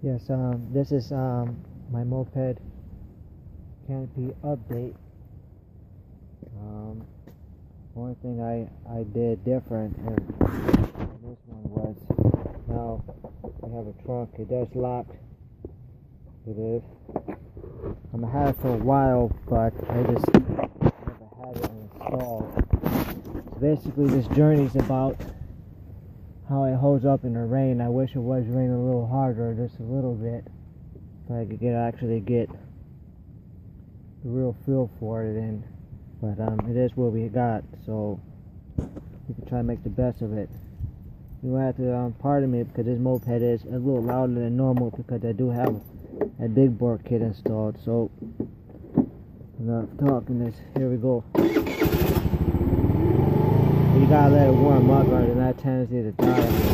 Yes, this is my moped canopy update. One thing I did different in this one was, now we have a trunk. It does lock. It is. I had it for a while, but I just never had it installed. So basically, this journey is about how it holds up in the rain. I wish it was raining a little harder, just a little bit, so I could actually get the real feel for it. But it is what we got, so we can try to make the best of it. You will have to pardon me because this moped is a little louder than normal because I do have a big bore kit installed. So enough talking this. Here we go. You gotta let it warm up, or then that tendency to die.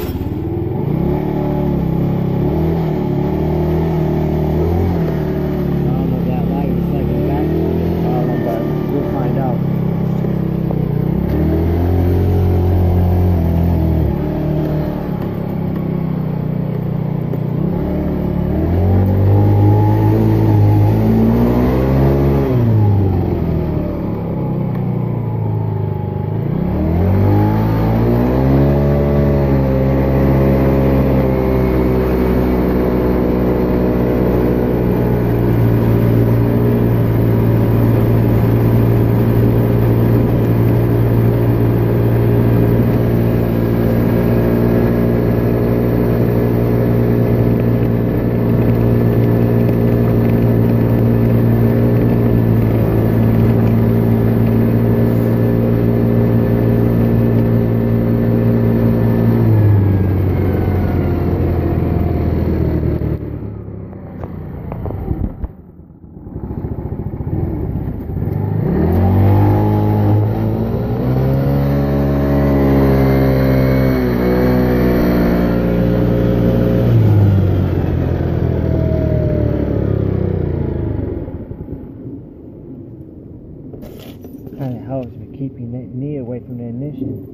Kind of helps with keeping that knee away from the ignition.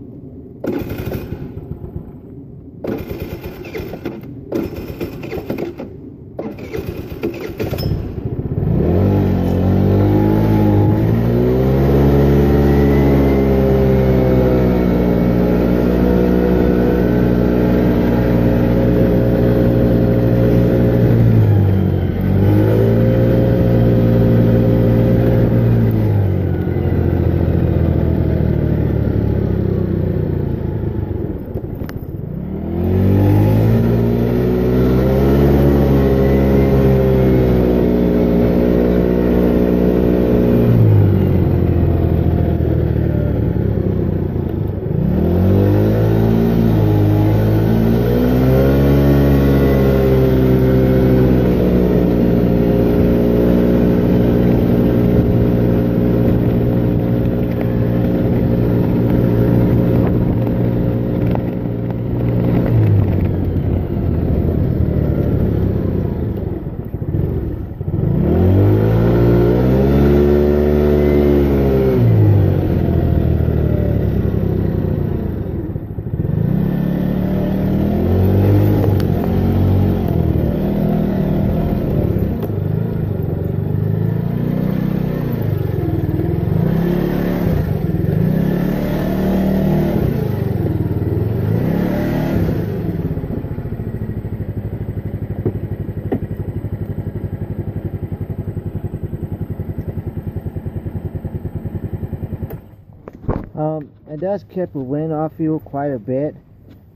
It does keep the wind off you quite a bit,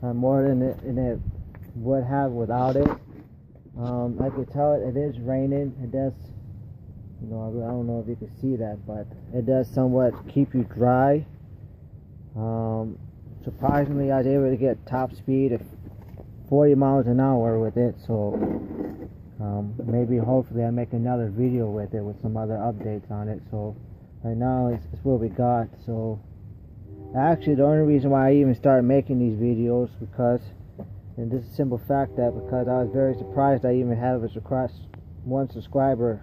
more than it would have without it. I could tell it is raining. It does, I don't know if you can see that, but it does somewhat keep you dry. Surprisingly, I was able to get top speed of 40 miles an hour with it, so maybe hopefully I'll make another video with it with some other updates on it. So right now it's what we got. So actually, the only reason why I even started making these videos because, and this is a simple fact, that because I was very surprised I even had one subscriber.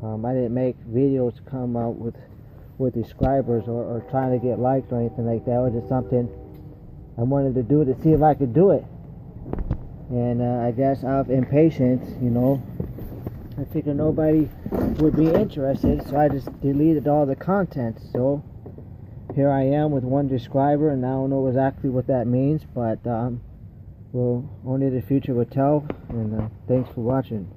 I didn't make videos to come out with subscribers or trying to get likes or anything like that. It was just something I wanted to do to see if I could do it. And I guess out of impatience, you know, I figured nobody would be interested, so I just deleted all the content. So here I am with one subscriber, and I don't know exactly what that means, but well, only the future will tell. And thanks for watching.